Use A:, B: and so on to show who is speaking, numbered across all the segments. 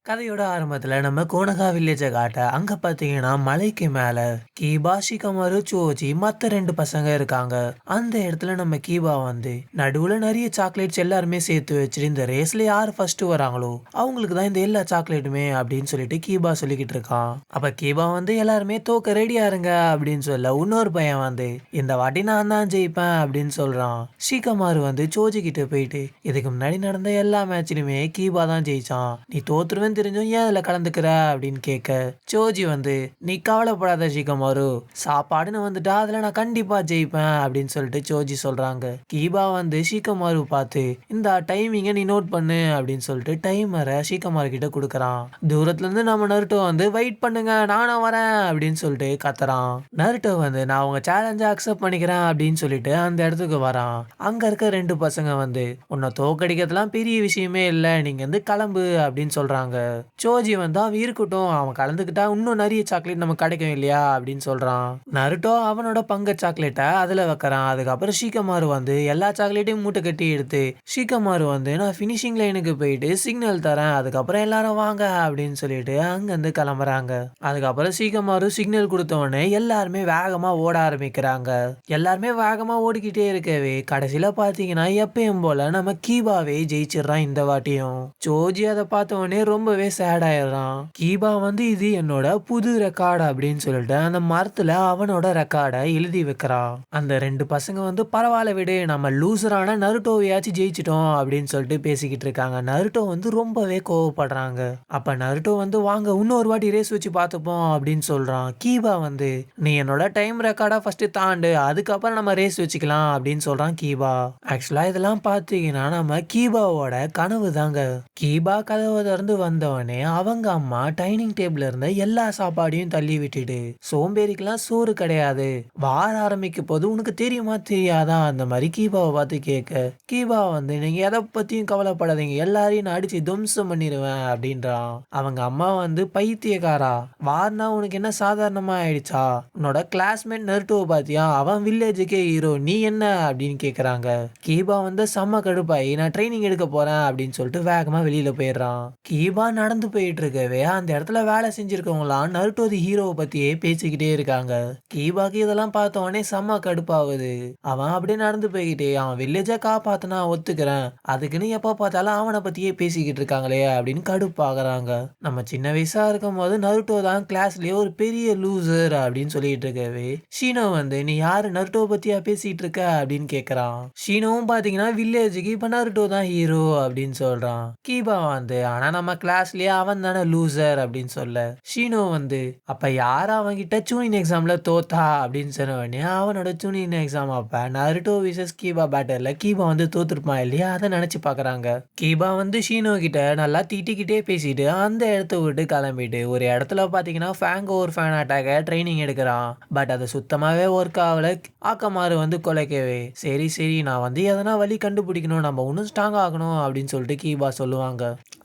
A: கதையோட ஆரம்பத்துல நம்ம கோனகா வில்லேஜ காட்ட அங்க பாத்தீங்கன்னா மலைக்கு மேல கீபா ஷிகமாரு சோஜி மத்த ரெண்டு பசங்க இருக்காங்க. அந்த இடத்துல நம்ம கீபா வந்து நடுவுல நிறைய சாக்லேட்ஸ் எல்லாருமே சேர்த்து வச்சுட்டு இந்த ரேஸ்ல யார் ஃபர்ஸ்ட் வராங்களோ அவங்களுக்கு தான் இந்த எல்லா சாக்லேட்டுமே அப்படின்னு சொல்லிட்டு கீபா சொல்லிக்கிட்டு இருக்கான். அப்ப கீபா வந்து எல்லாருமே தோக்க ரெடியா இருங்க அப்படின்னு சொல்ல இன்னொரு பையன் வந்து இந்த வாட்டி நான் தான் ஜெயிப்பேன் அப்படின்னு சொல்றான். ஷிகமாரு வந்து சோஜி கிட்ட போயிட்டு இதுக்கு முன்னாடி நடந்த எல்லா மேட்ச்லயுமே கீபா தான் ஜெயிச்சான், நீ தோத்துருவேன்னு தெரிஞ்சும் ஏன் அதில் கலந்துக்கிற அப்படின்னு கேட்க சோஜி வந்து நீ கவலைப்படாத ஷிகமாரு, சாப்பாடுன்னு வந்துட்டா அதில் நான் கண்டிப்பா ஜெயிப்பேன் அப்படின்னு சொல்லிட்டு சோஜி சொல்றாங்க. கீபா வந்து ஷிகமாரு பார்த்து இந்த டைமிங்கை நீ நோட் பண்ணு அப்படின்னு சொல்லிட்டு டைமரை ஷிகமாரு கிட்ட கொடுக்குறான். தூரத்துல இருந்து நம்ம நருட்டோ வந்து வெயிட் பண்ணுங்க நானும் வரேன் அப்படின்னு சொல்லிட்டு கத்துறான். நருட்டோ வந்து நான் உங்க சேலஞ்சை அக்செப்ட் பண்ணிக்கிறேன் அப்படின்னு சொல்லிட்டு அந்த இடத்துக்கு வரான். அங்க இருக்க ரெண்டு பசங்க வந்து உன்னை தோக்கடிக்கிறதுலாம் பெரிய விஷயமே இல்லை, நீங்க வந்து கிளம்பு அப்படின்னு சொல்றாங்க. சோஜி வந்து அவன் இருக்கட்டும், அவன் கலந்துக்கிட்டா இன்னும் நிறைய சாக்லேட் நமக்கு கிடைக்கும் இல்லையா அப்படின்னு சொல்றான். நருட்டோ அவனோட பங்க சாக்லேட்டை அதுல வைக்கிறான். அதுக்கப்புறம் ஷிகமாரு வந்து எல்லா சாக்லேட்டையும் மூட்டை கட்டி எடுத்து ஷிகமாரு வந்து நான் பினிஷிங் லைனுக்கு போயிட்டு சிக்னல் தரேன், அதுக்கப்புறம் எல்லாரும் வாங்க அப்படின்னு சொல்லிட்டு அங்கிருந்து கிளம்புறாங்க. அதுக்கப்புறம் ஷிகமாரு சிக்னல் கொடுத்த உடனே எல்லாருமே வேகமா ஓட ஆரம்பிக்கிறாங்க. எல்லாருமே வேகமா ஓடிக்கிட்டே இருக்கவே கடைசியில பாத்தீங்கன்னா எப்பயும் போல நம்ம கீபாவே ஜெயிச்சிடறான் இந்த வாட்டியும். ஜோஜி அதை பார்த்த உடனே ரொம்பவே சேட் ஆயிடுறான். கீபா வந்து இது என்னோட புது ரெக்கார்டு அப்படின்னு சொல்லிட்டு அந்த மரத்துல அவனோட ரெக்கார்டை எழுதி வைக்கிறான். அந்த ரெண்டு பசங்க வந்து பரவாயில்ல விடு, நம்ம லூசரான நருட்டோவையாச்சும் ஜெயிச்சிட்டோம் அப்படின்னு சொல்லிட்டு பேசிக்கிட்டு இருக்காங்க. நருட்டோ வந்து ரொம்பவே கோவப்படுறாங்க. அப்ப நருட்டோ வந்து வாங்க இன்னொரு வாட்டி ரேஸ் வச்சு பார்த்துப்போம் அப்படின்னு சொல்றான். கீபா வந்து நீ என்னோட டைம் ரெக்கார்டா ஃபர்ஸ்ட் தாண்டு, அதுக்கப்புறம் நம்ம ரேஸ் வச்சுக்கலாம் அப்படின்னு சொல்றான் கீபா. ஆக்சுவலா இதெல்லாம் பாத்தீங்கன்னா நம்ம கீபாவோட கனவு தாங்க. கீபா கதவை திறந்து வந்தவனே அவங்க அம்மா டைனிங் டேபிள் இருந்த எல்லா சாப்பாடையும் தள்ளி விட்டுட்டு சோம்பேறிக்கெல்லாம் சோறு கிடையாது, வார ஆரம்பிக்க போது உனக்கு தெரியுமா தெரியாதா அந்த மாதிரி கீபாவை பார்த்து கேட்க கீபா வந்து நீங்க எதை பத்தியும் கவலைப்படாதீங்க, எல்லாரையும் நான் அடிச்சு துவம்சம் பண்ணிடுவேன் அப்படின்றான். அவங்க அம்மா வந்து பைத்தியக்காரா, வார்னா உனக்கு என்ன சாதாரணமா ஆயிடுச்சா, உன்னோட கிளாஸ்மேட் நருட்டோவை பாத்தியா, அவன் வில்லேஜுக்கே ஹீரோ, நீ என்ன அப்படின்னு கேக்குறாங்க. கீபா வந்து செம்ம கடுப்பாயி நான் ட்ரைனிங் எடுக்க போறேன் அப்படின்னு சொல்லிட்டு வேகமா வெளியில போயிடுறான். கீபா நடந்து போயிட்டு இருக்கவே அந்த இடத்துல வேலை செஞ்சிருக்கவங்களாம் நருட்டோ தி ஹீரோவை பத்தியே பேசிக்கிட்டே இருக்காங்க. கீபாக்கு இதெல்லாம் பார்த்த உடனே செம்ம கடுப்பாகுது. அவன் அப்படியே நடந்து போய்கிட்டே அவன் வில்லேஜை காப்பாத்தினா ஒத்துக்கிறேன், அதுக்குன்னு எப்ப பார்த்தாலும் அவனை பத்தியே பேசிக்கிட்டு இருக்காங்களே அப்படின்னு கடுப்பாகிறாங்க. நம்ம சின்ன வயசா இருக்கும் போது நருட்டோ தான் கிளாஸ்லயே ஒரு பெரிய லூசர் அப்படின்னு சொல்லிட்டு இருக்கவே ஷீனோ வந்து நீ யாரு நருட்டோ பத்தியா பேசிட்டு இருக்க அப்படின்னு கேக்குறான். ஷீனோவும் பாத்தீங்கன்னா வில்லேஜுக்கு இப்ப நருட்டோ தான் ஹீரோ அப்படின்னு சொல்றான். கீபா வந்து ஆனா நம்ம கிளாஸ்லயே அவன் தானே லூசர் அப்படின்னு சொல்ல ஷீனோ வந்து அப்ப யார் அவன்கிட்ட சூனின் எக்ஸாம்ல தோத்தா அப்படின்னு சொன்ன உடனே அவனோட சூனின் எக்ஸாம் அப்ப நருட்டோ விசஸ் கீபா பேட்டர்ல கீபா வந்து தோத்துருப்பான் இல்லையா, அதை நினைச்சு பாக்குறாங்க. கீபா வந்து ஷீனோ கிட்ட நல்லா திட்டிக்கிட்டே பேசிட்டு அந்த இடத்த விட்டு கிளம்பிட்டு ஒரு இடத்துல பாத்தீங்கன்னா ஃபேங் ஓவர் ஃபேன் அட்டாக்க ட்ரைனிங் எடுக்கிறான். பட் அது சுத்தமாவே ஒர்க் ஆகல. ஆக்கமாறு வந்து கொலைக்கவே சரி சரி நான் வந்து எதனா வழி கண்டுபிடிக்கணும், நம்ம இன்னும் ஸ்ட்ராங் ஆகணும் அப்படின்னு சொல்லிட்டு கீபா சொல்லுவாங்க.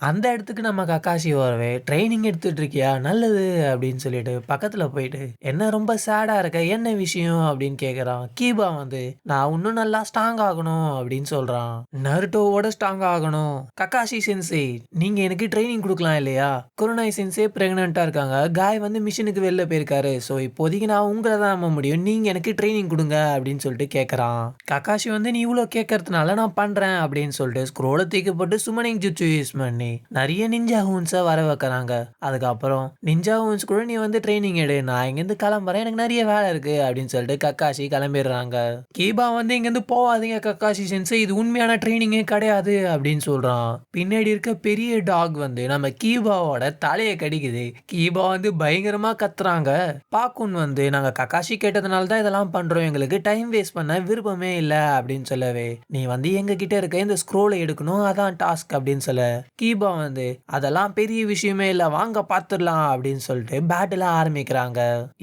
A: அந்த இடத்துக்கு நம்ம கக்காஷி வரவே ட்ரைனிங் எடுத்துட்டு இருக்கியா, நல்லது அப்படின்னு சொல்லிட்டு பக்கத்துல போயிட்டு என்ன ரொம்ப சேடா இருக்க, என்ன விஷயம் அப்படின்னு கேக்குறான். கீபா வந்து நான் இன்னும் நல்லா ஸ்ட்ராங் ஆகணும் அப்படின்னு சொல்றான். நருட்டோவோட ஸ்ட்ராங் ஆகணும், கக்காஷி சென்சே நீங்க எனக்கு ட்ரைனிங் கொடுக்கலாம் இல்லையா, குருனாய் சென்சே பிரெக்னண்டா இருக்காங்க, காய் வந்து மிஷினுக்கு வெளில போயிருக்காரு, ஸோ இப்போதைக்கு நான் உங்களை தான் நம்ப முடியும், நீங்க எனக்கு ட்ரைனிங் கொடுங்க அப்படின்னு சொல்லிட்டு கேட்கறான். கக்காஷி வந்து நீ இவ்வளோ கேட்கறதுனால நான் பண்றேன் அப்படின்னு சொல்லிட்டு ஸ்க்ரோலை தூக்கி போட்டு சுமனிங் ஜுட்சு யூஸ் பண்ணி நிறைய நிஞ்சா ஹூன்ஸை வர வைக்கிறாங்க. அதுக்கப்புறம் நிஞ்சா ஹூன்ஸ் கூட நீ வந்து ட்ரைனிங் எடு, நான் இங்கேருந்து கிளம்புறேன், எனக்கு நிறைய வேலை இருக்கு அப்படின்னு சொல்லிட்டு கக்காஷி கிளம்பிடுறாங்க. கீபா வந்து இங்கேருந்து போவாதீங்க கக்காஷி சென்சே, இது உண்மையான ட்ரைனிங்கே கிடையாது அப்படின்னு சொல்றான். பின்னாடி இருக்க பெரிய டாக் வந்து நம்ம கீபாவோட தலையை கடிக்குது. கீபா வந்து பயங்கரமா கத்துறாங்க. பாக்குன் வந்து நாங்க கக்காஷி கேட்டதுனால தான் இதெல்லாம் பண்றோம், எங்களுக்கு டைம் வேஸ்ட் பண்ண விருப்பமே இல்லை அப்படின்னு சொல்லவே நீ வந்து எங்க கிட்ட இருக்க இந்த ஸ்க்ரோலை எடுக்கணும், அதான் டாஸ்க் அப்படின்னு சொல்ல கீபா வந்து அதெல்லாம் பெரிய விஷயமே இல்ல வாங்க பாத்துடலாம் அப்படின்னு சொல்லிட்டு பேட்டில் ஆரம்பிக்கிறாங்க.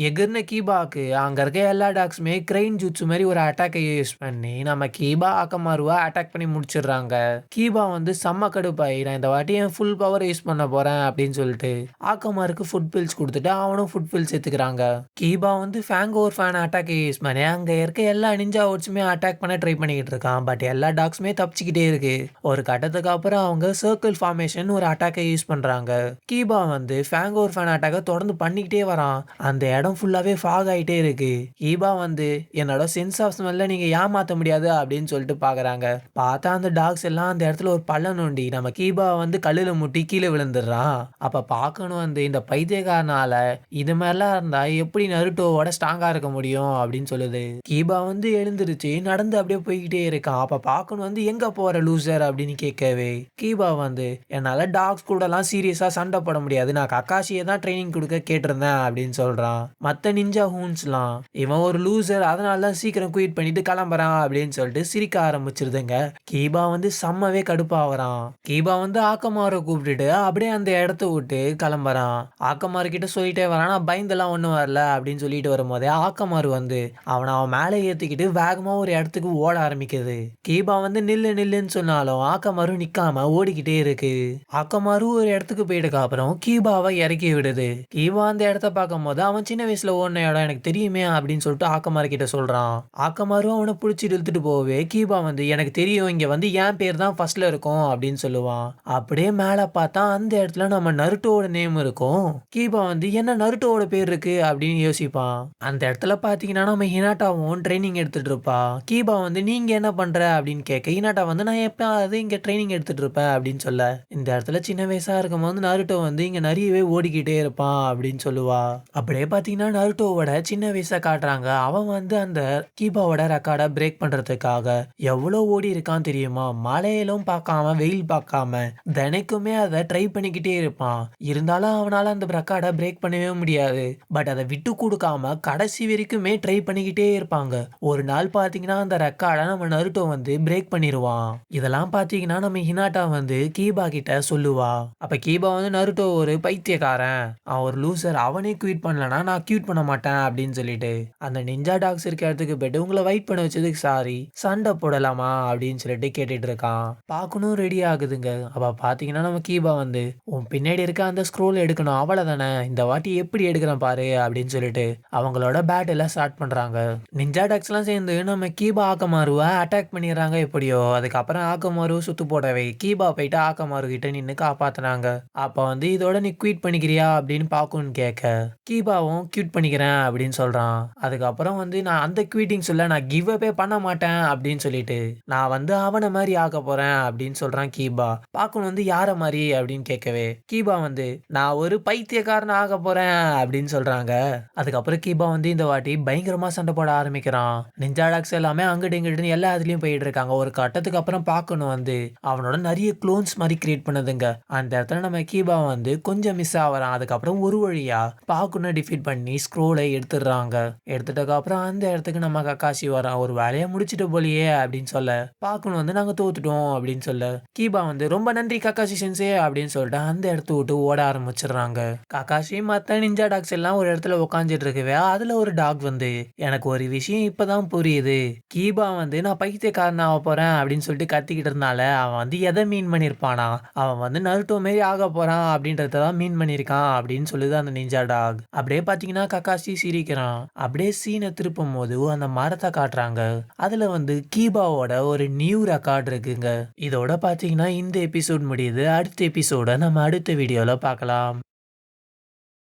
A: எகிர்ன கீபாக்கு அங்க இருக்க எல்லா டாக்ஸுமே கிரெயின் ஜூட்ஸு மாதிரி ஒரு அட்டாக்கை யூஸ் பண்ணி நம்ம கீபா ஆக்கமாருவா அட்டாக் பண்ணி முடிச்சிடுறாங்க. கீபா வந்து செம்ம கடுப்பாயி நான் இந்த வாட்டி என் ஃபுல் பவர் யூஸ் பண்ண போறேன் அப்படின்னு சொல்லிட்டு ஆக்கமாருக்கு ஃபுட் பில்ஸ் கொடுத்துட்டு அவனும் ஃபுட் பில்ஸ் எடுத்துக்கிறாங்க. கீபா வந்து ஃபேங் ஓவர் ஃபேன் அட்டாக்கை யூஸ் பண்ணி அங்க இருக்க எல்லா நிஞ்சா ஓட்ஸுமே அட்டாக் பண்ண ட்ரை பண்ணிக்கிட்டு இருக்கான். பட் எல்லா டாக்ஸுமே தப்பிச்சுக்கிட்டே இருக்கு. ஒரு கட்டத்துக்கு அப்புறம் அவங்க சர்க்கிள் ஃபார்மேஷன் ஒரு அட்டாக்கை யூஸ் பண்றாங்க. கீபா வந்து ஃபேங்கோர் ஃபேன் அட்டாக்க தொடர்ந்து பண்ணிக்கிட்டே வரான். அந்த இடம் ஃபுல்லாவே ஃபாக் ஆயிட்டே இருக்கு. கீபா வந்து என்னோட சென்ஸ் ஆஃப் ஸ்மெல்ல நீங்க ஏமாத்த முடியாது அப்படின்னு சொல்லிட்டு பாக்குறாங்க. பார்த்தா அந்த டாக்ஸ் எல்லாம் அந்த இடத்துல ஒரு பள்ளம் நோண்டி நம்ம கீபா வந்து கல்லுல முட்டி கீழே விழுந்துடுறான். அப்ப பார்க்கணும் வந்து இந்த பைத்தியக்காரனால இது மாதிரிலாம் இருந்தா எப்படி நருட்டோவோட ஸ்ட்ராங்கா இருக்க முடியும் அப்படின்னு சொல்லுது. கீபா வந்து எழுந்திருச்சு நடந்து அப்படியே போய்கிட்டே இருக்கான். அப்ப பார்க்கணும் வந்து எங்க போற லூசர் அப்படின்னு கேட்கவே கீபா வந்து என்னால டாக்ஸ் கூட எல்லாம் சீரியஸா சண்டை போட முடியாது. நான் கக்காஷியை தான் ட்ரைனிங் கொடுக்க கேட்டிருந்தேன் அப்படின்னு சொல்றான். மத்த நிஞ்சா ஹூன்ஸ்லாம் இவன் ஒரு லூசர் அதனால தான் சீக்கிரம் குயிட் பண்ணிட்டு கிளம்புறான் அப்படின்னு சொல்லிட்டு சிரிக்க ஆரம்பிச்சிருதுங்க. கீபா வந்து செம்மவே கடுப்பாவறான். கீபா வந்து ஆக்கமாரை கூப்பிட்டுட்டு அப்படியே அந்த இடத்த விட்டு கிளம்புறான். ஆக்கமாரு கிட்ட சொல்லிட்டே வரான், நான் பயந்தெல்லாம் ஒண்ணும் வரல அப்படின்னு சொல்லிட்டு வரும்போதே ஆக்கமாரு வந்து அவன் மேலே ஏத்திக்கிட்டு வேகமா ஒரு இடத்துக்கு ஓட ஆரம்பிக்குது. கீபா வந்து நில்லு நில்லுன்னு சொன்னாலும் ஆக்கமாரு நிக்காம ஓடிக்கிட்டே இருக்கு. ஆக்கமாரு ஒரு இடத்துக்கு போயிட்டுக்கு அப்புறம் கீபாவை இறக்கி விடுது. கீபா அந்த இடத்த பார்க்கும் போது அவன் சின்ன வயசுல ஓடின இடம் எனக்கு தெரியுமே அப்படின்னு சொல்லிட்டு ஆக்கமாரு கிட்ட சொல்றான். ஆக்கமாரு அவனை பிடிச்சி இழுத்துட்டு போவே கீபா வந்து எனக்கு தெரியும் இங்க வந்து என் பேர் தான் ஃபர்ஸ்ட்ல இருக்கும் அப்படின்னு சொல்லுவான். அப்படியே மேல பார்த்தா அந்த இடத்துல நம்ம நருட்டோட நேம் இருக்கும். கீபா வந்து என்ன நருட்டோட பேர் இருக்கு அப்படின்னு யோசிப்பான். அந்த இடத்துல பாத்தீங்கன்னா நம்ம ஹினாட்டாவும் ட்ரைனிங் எடுத்துட்டு இருப்பா. கீபா வந்து நீங்க என்ன பண்ற அப்படின்னு கேட்க ஹினாட்டா வந்து நான் எப்பயாவது இங்க ட்ரைனிங் எடுத்துட்டு இருப்பேன் அப்படின்னு சொல்ல இந்த இடத்துல சின்ன வயசா இருக்கும் போது நருட்டோ வந்து இங்க நிறையவே ஓடிக்கிட்டே இருப்பான் அப்படின்னு சொல்லுவா. அப்படியே பாத்தீங்கன்னா நருட்டோவோட சின்ன வயசா காட்டுறாங்க. அவன் வந்து அந்த கீபாவோட ரெக்கார்டை பிரேக் பண்றதுக்காக எவ்வளவு ஓடி இருக்கான் தெரியுமா. மழையிலும் பார்க்காம வெயில் பார்க்காம தினைக்குமே அதை ட்ரை பண்ணிக்கிட்டே இருப்பான். இருந்தாலும் அவனால அந்த ரெக்கார்டை பிரேக் பண்ணவே முடியாது. பட் அதை விட்டு கொடுக்காம கடைசி வரைக்குமே ட்ரை பண்ணிக்கிட்டே இருப்பாங்க. ஒரு நாள் பாத்தீங்கன்னா அந்த ரெக்கார்டை நம்ம நருட்டோ வந்து பிரேக் பண்ணிடுவான். இதெல்லாம் பாத்தீங்கன்னா நம்ம ஹினாட்டா வந்து கீபா கிட்ட சொல்லுவா. அப்ப கீபா வந்து நருட்டோ ஒரு பைத்தியக்காரன், அவன் ஒரு லூசர், அவனே குயிட் பண்ணலனா நான் கியூட் பண்ண மாட்டேன் அப்படின்னு சொல்லிட்டு அந்த நிஞ்சா டாக்ஸ் இருக்க இடத்துக்கு போயிட்டு உங்களை வெயிட் பண்ண வச்சதுக்கு சாரி, சண்டை போடலாமா அப்படின்னு சொல்லிட்டு கேட்டுட்டு இருக்கான். பார்க்கணும் ரெடி ஆகுதுங்க. அப்ப பாத்தீங்கன்னா நம்ம கீபா வந்து உன் பின்னாடி இருக்க அந்த ஸ்க்ரோல் எடுக்கணும் அவ்வளவுதானே, இந்த வாட்டி எப்படி எடுக்கிறேன் பாரு அப்படின்னு சொல்லிட்டு அவங்களோட பேட்டில் ஸ்டார்ட் பண்றாங்க. நிஞ்சா டாக்ஸ் எல்லாம் சேர்ந்து நம்ம கீபா ஆக்கமாருவ அட்டாக் பண்ணிடுறாங்க எப்படியோ. அதுக்கப்புறம் ஆக்கமாரு சுத்து போடவே கீபா போயிட்டு ஆக்கமாரு கிட்ட நின்று காப்பாத்துனாங்க. அப்ப வந்து இதோட நீ குயிட் பண்ணிக்கிறியா அப்படின்னு பாக்குன்னு கேட்க கீபாவும் கியூட் பண்ணிக்கிறேன் அப்படின்னு சொல்றான். அதுக்கப்புறம் வந்து நான் அந்த குவீட்டிங் சொல்ல நான் கிவ் அவே பண்ண மாட்டேன் அப்படின்னு சொல்லிட்டு நான் வந்து அவனை மாதிரி ஆக்க போறேன் அப்படின்னு சொல்றான் கீபா. பாக்கணும் வந்து யார மாதிரி அப்படின்னு கேட்கவே கீபா வந்து நான் ஒரு பைத்தியக்காரன் ஆக போறேன் அப்படின்னு சொல்றாங்க. அதுக்கப்புறம் கீபா வந்து இந்த வாட்டி பயங்கரமா சண்டை போட ஆரம்பிக்கிறான். நிஞ்சா டாக்ஸ் எல்லாமே அங்கிட்டு இங்கிட்டு எல்லா இதுலயும் போயிட்டு இருக்காங்க. ஒரு கட்டத்துக்கு அப்புறம் பார்க்கணும் வந்து அவனோட நிறைய குளோன்ஸ் மாதிரி கிரியேட் பண்ணதுங்க. அந்த இடத்துல நம்ம கீபா வந்து கொஞ்சம் மிஸ் ஆகிறான். அதுக்கப்புறம் ஒரு வழியா பாக்குன்னு டிஃபீட் பண்ணி ஸ்க்ரோலை எடுத்துடுறாங்க. எடுத்துட்டதுக்கு அப்புறம் அந்த இடத்துக்கு நம்ம கக்காஷி வரான். ஒரு வேலையை முடிச்சிட்டு போலியே அப்படின்னு சொல்ல பாக்கணும் வந்து நாங்க தோத்துட்டோம் அப்படின்னு சொல்ல கீபா வந்து ரொம்ப நன்றி கக்காஷி சென்சே அப்படின்னு சொல்லிட்டு அந்த இடத்த விட்டு ஓட ஆரம்பிச்சிடுறாங்க. கக்காஷி மத்த நிஞ்சா டாக்ஸ் எல்லாம் ஒரு இடத்துல உட்காந்துட்டு இருக்கவே அதுல ஒரு டாக் வந்து எனக்கு ஒரு விஷயம் இப்பதான் புரியுது. கீபா வந்து நான் பைத்தியக்காரன் ஆக போறேன் அப்படின்னு சொல்லிட்டு கத்திக்கிட்டு இருந்தால அவன் வந்து எதை மீன் பண்ணிருப்பானா, அவன் வந்து நருட்டோ மாரி ஆக போறான் அப்படின்றதான் மீன் பண்ணிருக்கான் அப்படின்னு சொல்லுது அந்த நிஞ்சா டாக். அப்படியே பாத்தீங்கன்னா கக்காஷி சிரிக்கிறான். அப்படியே சீனை திருப்பும் போது அந்த மரத்தை காட்டுறாங்க. அதுல வந்து கீபாவோட ஒரு நியூ ரெக்கார்ட் இருக்குங்க. இதோட பாத்தீங்கன்னா இந்த எபிசோட் முடியுது. அடுத்த எபிசோட நம்ம அடுத்த வீடியோல பார்க்கலாம்.